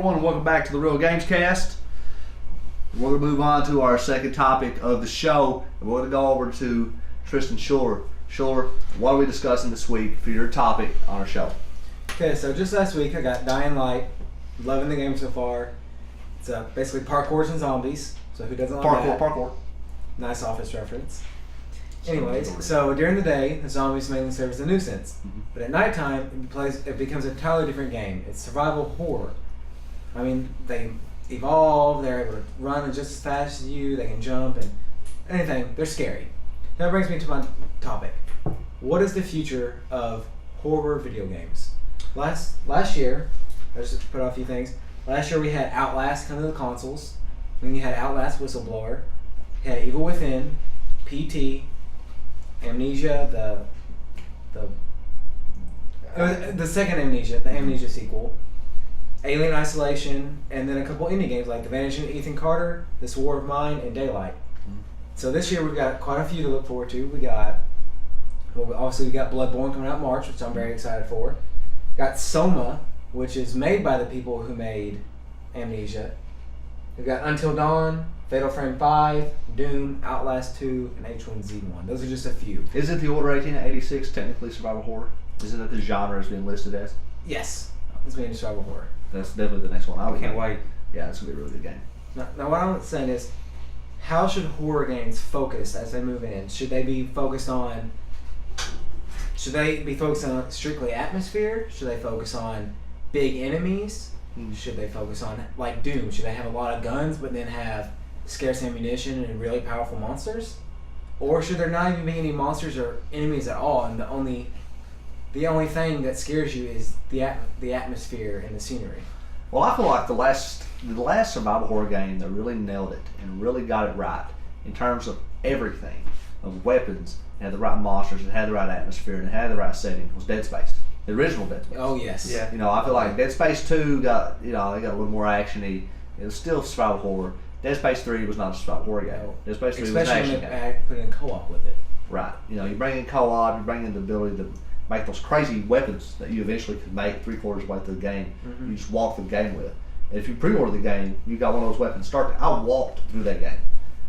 everyone, and welcome back to the Real Games Cast. We're going to move on to our second topic of the show, and we're going to go over to Tristan Shuler. Shuler, what are we discussing this week for your topic on our show? Okay, so just last week I got Dying Light. Loving the game so far. It's basically parkours and zombies. So who doesn't like that? Parkour. Nice Office reference. Anyways, so during the day, the zombies mainly serve as a nuisance. Mm-hmm. But at nighttime, it becomes an entirely different game. It's survival horror. I mean, they evolve, they're able to run just as fast as you, they can jump, and anything. They're scary. That brings me to my topic. What is the future of horror video games? Last year, I just put out a few things. Last year we had Outlast come to the consoles. Then you had Outlast Whistleblower. You had Evil Within, PT, Amnesia, the second Amnesia, the Amnesia sequel, Alien Isolation, and then a couple indie games like The Vanishing of Ethan Carter, This War of Mine, and Daylight. So this year we've got quite a few to look forward to. We got Bloodborne coming out in March, which I'm very excited for. Got Soma, which is made by the people who made Amnesia. We've got Until Dawn, Fatal Frame 5, Doom, Outlast 2, and H1Z1. Those are just a few. Isn't the Order 1886 technically survival horror? Isn't that the genre has been listed as? Yes, it's being survival horror. That's definitely the next one. I can't wait. Yeah, it's going to be a really good game. Now what I'm saying is, how should horror games focus as they move in? Should they be focused on strictly atmosphere? Should they focus on big enemies? Should they focus on, like Doom, should they have a lot of guns but then have scarce ammunition and really powerful monsters? Or should there not even be any monsters or enemies at all, and the only thing that scares you is the atmosphere and the scenery? Well, I feel like the last survival horror game that really nailed it and really got it right in terms of everything, of weapons, and had the right monsters, and had the right atmosphere, and had the right setting, was Dead Space. The original Dead Space. Oh yes. Yeah. I feel like Dead Space 2 got they got a little more actiony. It was still survival horror. Dead Space 3 was not a survival horror game. Dead Space 3 was an action game. Especially when they put in co-op with it. Right. You bring in co-op, you bring in the ability to make those crazy weapons that you eventually could make 3/4 of the way through the game. Mm-hmm. You just walk through the game with. And if you pre-order the game, you got one of those weapons. I walked through that game.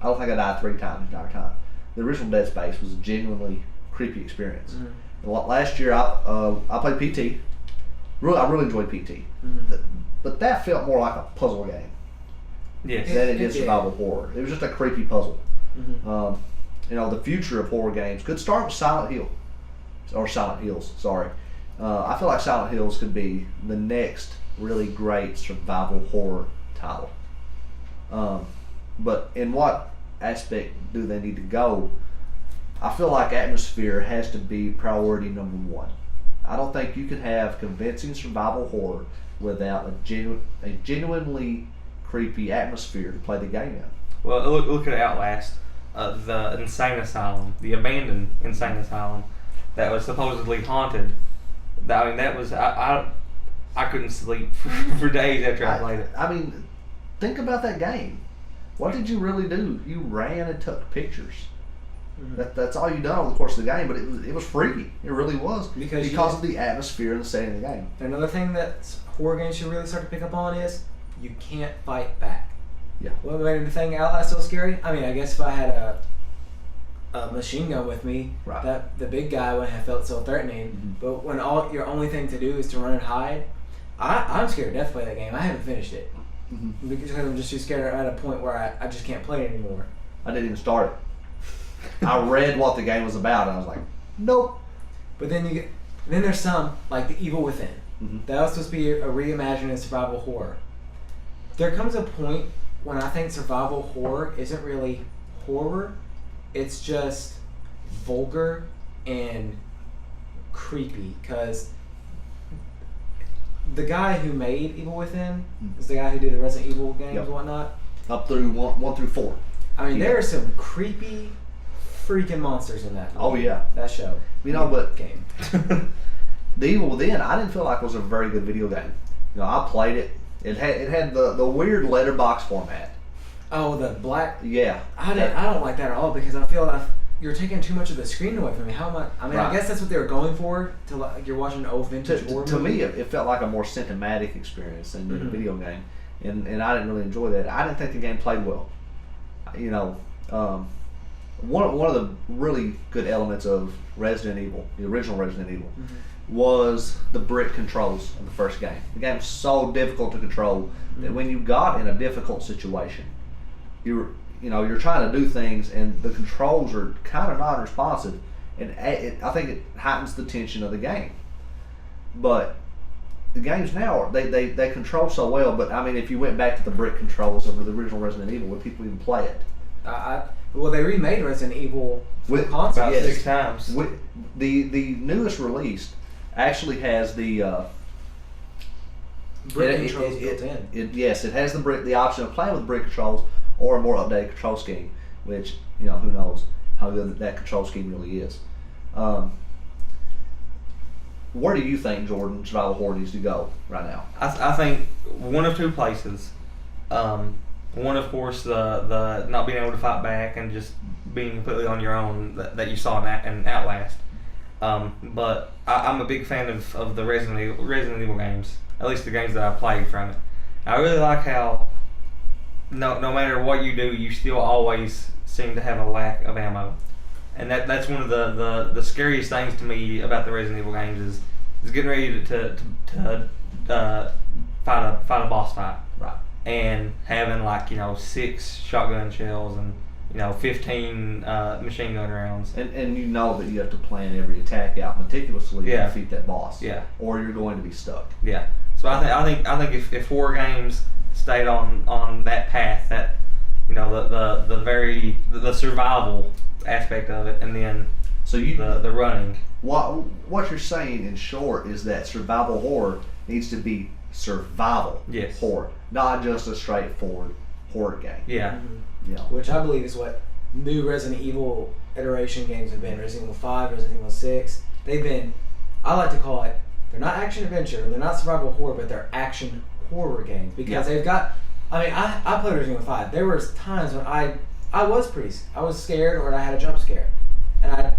I don't think I died 3 times the entire time. The original Dead Space was a genuinely creepy experience. Mm-hmm. And last year I played PT. I really enjoyed PT. Mm-hmm. But that felt more like a puzzle game. Yes. Than it did survival horror. It was just a creepy puzzle. Mm-hmm. The future of horror games could start with Silent Hills. Sorry. I feel like Silent Hills could be the next really great survival horror title. But in what aspect do they need to go? I feel like atmosphere has to be priority number one. I don't think you can have convincing survival horror without a genuinely creepy atmosphere to play the game in. Well, look at Outlast, the insane asylum, the abandoned insane asylum that was supposedly haunted. That was I couldn't sleep for days after I played it. I mean, think about that game. What did you really do? You ran and took pictures. Mm-hmm. That's all you done over the course of the game, but it was freaky. It really was because of the atmosphere and the setting of the game. Another thing that horror games should really start to pick up on is you can't fight back. Yeah. What made the thing Outlast so scary? I mean, I guess if I had a machine gun with me, right, that the big guy wouldn't have felt so threatening. Mm-hmm. But when your only thing to do is to run and hide, I'm scared to death to play that game. I haven't finished it. Mm-hmm. Because I'm just too scared at a point where I just can't play it anymore. I didn't even start it. I read what the game was about, and I was like, nope. But then there's some, like the Evil Within. Mm-hmm. That was supposed to be a reimagining of survival horror. There comes a point when I think survival horror isn't really horror. It's just vulgar and creepy, because the guy who made Evil Within is the guy who did the Resident Evil games and whatnot. Up through 1 through 4. I mean, there are some creepy freaking monsters in that movie. Oh yeah, that show. But game. The Evil Within, I didn't feel like was a very good video game. I played it. It had the weird letterbox format. Oh, the black. Yeah. I don't like that at all, because I feel you're taking too much of the screen away from me. How much? I mean, Right. I guess that's what they were going for. You're watching an old vintage horror To movie. me, it felt like a more cinematic experience than Mhm. a video game, and I didn't really enjoy that. I didn't think the game played well. You know, one of the really good elements of Resident Evil, the original Resident Evil, was the brick controls of the first game. The game was so difficult to control that when you got in a difficult situation, you're trying to do things and the controls are kind of non-responsive, and I think it heightens the tension of the game. But the games now, they control so well. But I mean, if you went back to the brick controls of the original Resident Evil, would people even play it? Well, they remade Resident Evil for With- console. About Yes. 6 times. The newest release actually has the Brick controls built in. Yes, it has the option of playing with brick controls or a more updated control scheme, which who knows how good that control scheme really is. Where do you think Jordan Survival Horror needs to go right now? I think one of two places. One, of course, the not being able to fight back and just being completely on your own that you saw in Outlast. But I'm a big fan of the Resident Evil games, at least the games that I played from it. I really like how no matter what you do, you still always seem to have a lack of ammo. And that's one of the scariest things to me about the Resident Evil games is getting ready to fight a boss fight. Right. And having 6 shotgun shells and 15 machine gun rounds. And you know that you have to plan every attack out meticulously to Yeah. defeat that boss. Yeah. Or you're going to be stuck. Yeah. So I think if horror games stayed on that path, that the survival aspect of it, and then So you the running. what you're saying in short is that survival horror needs to be survival Yes. horror, not just a straightforward horror game. Yeah. Which I believe is what new Resident Evil iteration games have been. Resident Evil 5, Resident Evil 6. They've been, I like to call it, they're not action adventure, they're not survival horror, but they're action horror games. Because they've got, I played Resident Evil 5. There was times when I was scared or I had a jump scare. And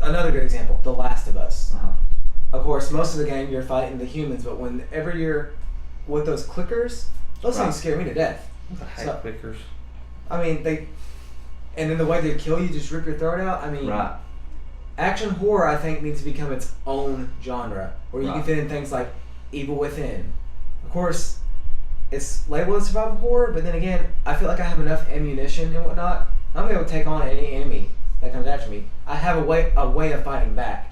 another good example, The Last of Us. Uh-huh. Of course, most of the game you're fighting the humans, but whenever you're with those clickers, those things scare me to death. I hate clickers. And then the way they kill you, just rip your throat out. Right. Action horror, I think, needs to become its own genre, where you can fit in things like Evil Within. Of course, it's labeled as survival horror, but then again, I feel like I have enough ammunition and whatnot. I'm able to take on any enemy that comes after me. I have a way of fighting back.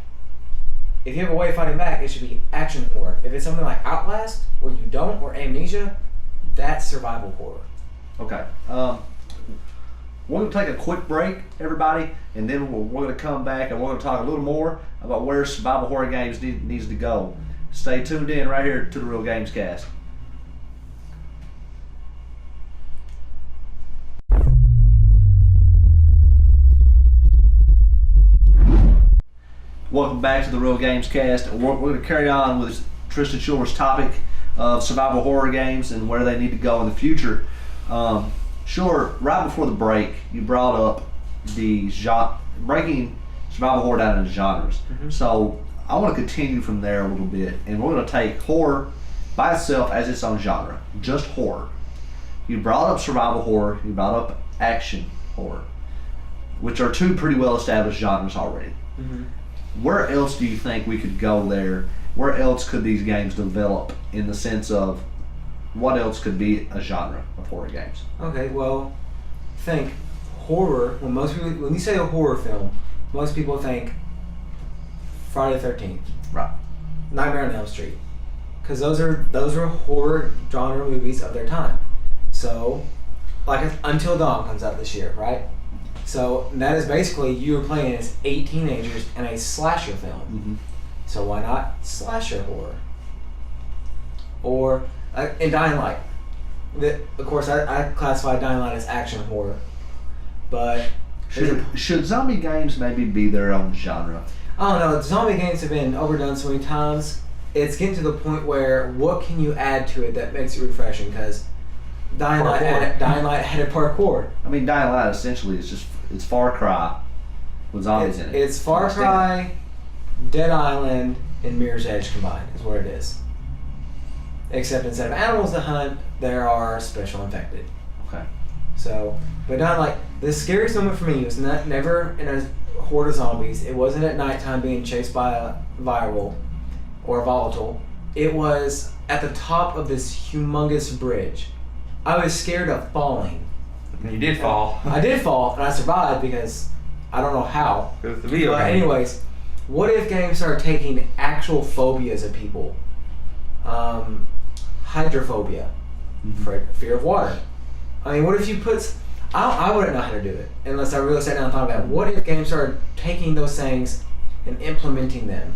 If you have a way of fighting back, it should be action horror. If it's something like Outlast, where you don't, or Amnesia, that's survival horror. Okay. We're going to take a quick break, everybody, and then we're going to come back and we're going to talk a little more about where survival horror games needs to go. Stay tuned in right here to the Real Games Cast. Welcome back to the Real Games Cast. We're going to carry on with Tristan Shuler's topic of survival horror games and where they need to go in the future. Sure, right before the break, you brought up the breaking survival horror down into genres. Mm-hmm. So I want to continue from there a little bit, and we're going to take horror by itself as its own genre, just horror. You brought up survival horror, you brought up action horror, which are two pretty well established genres already. Mm-hmm. Where else do you think we could go there? Where else could these games develop in the sense of what else could be a genre of horror games? Okay, well, think horror. When you say a horror film, most people think Friday the 13th, Right. Nightmare on Elm Street, because those are horror genre movies of their time. So, like Until Dawn comes out this year, right? So that is basically you were playing as 8 teenagers in a slasher film. Mm-hmm. So why not slasher horror? Or in Dying Light. Of course, I classify Dying Light as action horror. But Should zombie games maybe be their own genre? I don't know. Zombie games have been overdone so many times. It's getting to the point where what can you add to it that makes it refreshing? Because Dying Light had a parkour. I mean, Dying Light essentially is just It's Far Cry with zombies in it. It's Far Cry, Dead Island, and Mirror's Edge combined is what it is. Except instead of animals to hunt, there are special infected. Okay. So, but not like the scariest moment for me was never in a horde of zombies. It wasn't at nighttime being chased by a viral or volatile. It was at the top of this humongous bridge. I was scared of falling. And you did fall. I did fall, and I survived because I don't know how. Because it's a video But game. anyways, what if games started taking actual phobias of people? Hydrophobia, fear of water. I mean, what if you put... I wouldn't know how to do it unless I really sat down and thought about it. What if games started taking those things and implementing them?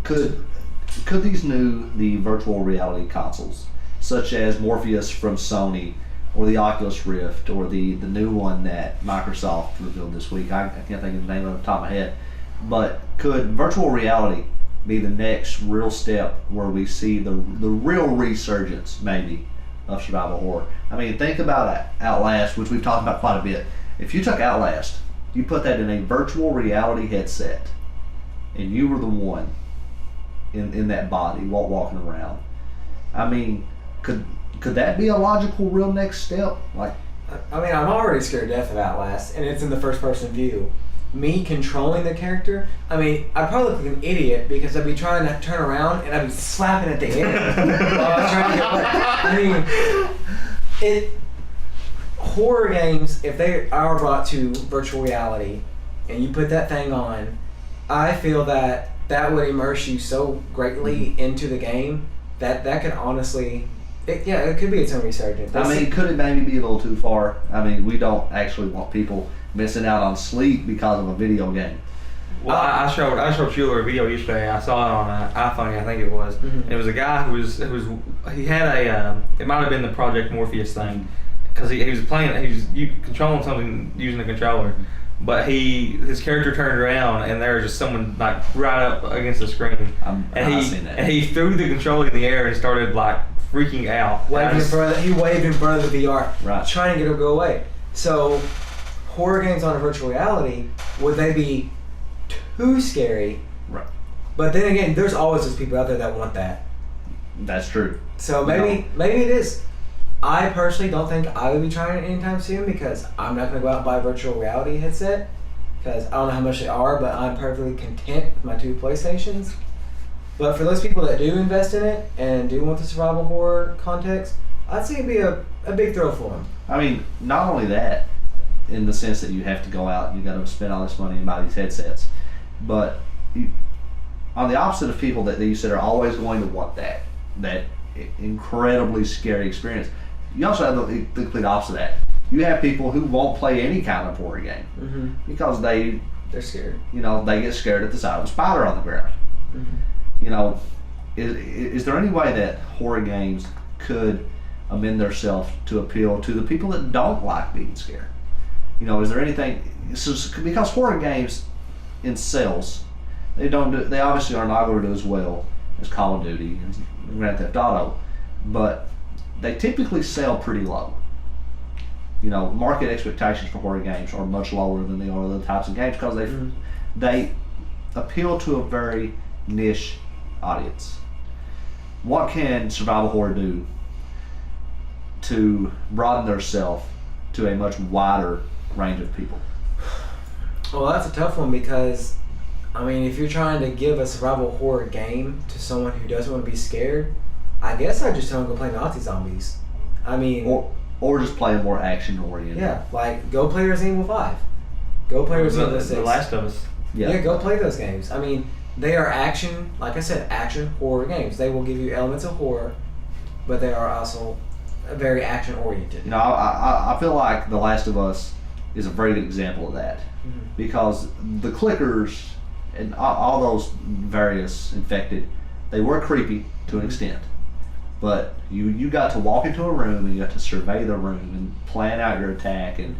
Could the virtual reality consoles, such as Morpheus from Sony, or the Oculus Rift, or the new one that Microsoft revealed this week, I can't think of the name off the top of my head, but could virtual reality be the next real step where we see the real resurgence, maybe, of survival horror? I mean, think about Outlast, which we've talked about quite a bit. If you took Outlast, you put that in a virtual reality headset, and you were the one in that body walking around. I mean, could that be a logical real next step? Like, I mean, I'm already scared to death of Outlast, and it's in the first person view. Me controlling the character, I mean, I'd probably look like an idiot because I'd be trying to turn around and I'd be slapping at the air while I was trying to get away. I mean, horror games, if they are brought to virtual reality and you put that thing on, I feel that would immerse you so greatly into the game that could honestly, it could be its own resurgence. I mean, could it maybe be a little too far? I mean, we don't actually want people missing out on sleep because of a video game. Well, I showed Shuler a video yesterday. I saw it on iPhone, I think it was. Mm-hmm. And it was a guy he had a it might have been the Project Morpheus thing, because he was playing, he was controlling something using a controller, but his character turned around and there was just someone like right up against the screen, and he threw the controller in the air and started like freaking out. He waved in front of the VR, right, trying to get him to go away. So, horror games on a virtual reality, would they be too scary? Right. But then again, there's always those people out there that want that. That's true. So maybe it is. I personally don't think I would be trying it anytime soon because I'm not going to go out and buy a virtual reality headset because I don't know how much they are, but I'm perfectly content with my 2 PlayStations. But for those people that do invest in it and do want the survival horror context, I'd say it'd be a big thrill for them. I mean, not only that, in the sense that you have to go out and you got to spend all this money and buy these headsets, but on the opposite of people that you said are always going to want that incredibly scary experience, you also have the complete opposite of that. You have people who won't play any kind of horror game because they're scared. You know, they get scared at the sight of a spider on the ground. Mm-hmm. You know, is there any way that horror games could amend themselves to appeal to the people that don't like being scared? You know, is there anything? Because horror games in sales, they obviously are not going to do as well as Call of Duty and Grand Theft Auto, but they typically sell pretty low. You know, market expectations for horror games are much lower than they are other types of games because they appeal to a very niche audience. What can survival horror do to broaden themselves to a much wider range of people? Well, that's a tough one because, I mean, if you're trying to give a survival horror game to someone who doesn't want to be scared, I guess I'd just tell them to go play Nazi zombies. I mean... Or just play a more action-oriented. Yeah, like, go play Resident Evil 5. Go play Resident Evil 6. The Last of Us. Yeah, go play those games. I mean, they are action, like I said, action horror games. They will give you elements of horror, but they are also very action-oriented. You know, I feel like The Last of Us is a very good example of that. Because the clickers and all those various infected, they were creepy to an extent. But you got to walk into a room and you got to survey the room and plan out your attack, and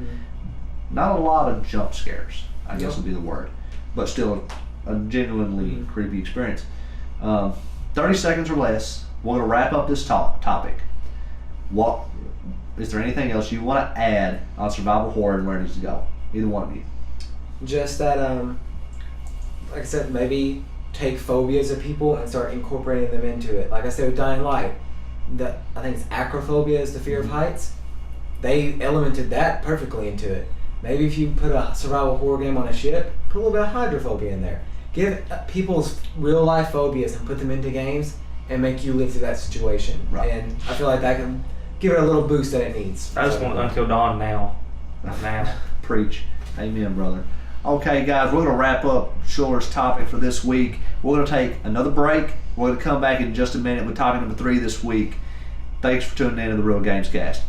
not a lot of jump scares, I guess would be the word, but still a genuinely creepy experience. 30 seconds or less, we're going to wrap up this topic. is there anything else you want to add on survival horror and where it needs to go? Either one of you. Just that, like I said, maybe take phobias of people and start incorporating them into it. Like I said with Dying Light, I think it's acrophobia is the fear of heights. They elemented that perfectly into it. Maybe if you put a survival horror game on a ship, put a little bit of hydrophobia in there. Give people's real life phobias and put them into games and make you live through that situation. Right. And I feel like that can give it a little boost that it needs. I just want Until Dawn now. Not now. Preach. Amen, brother. Okay, guys, we're going to wrap up Shuler's topic for this week. We're going to take another break. We're going to come back in just a minute with topic number 3 this week. Thanks for tuning in to the Real Games Cast.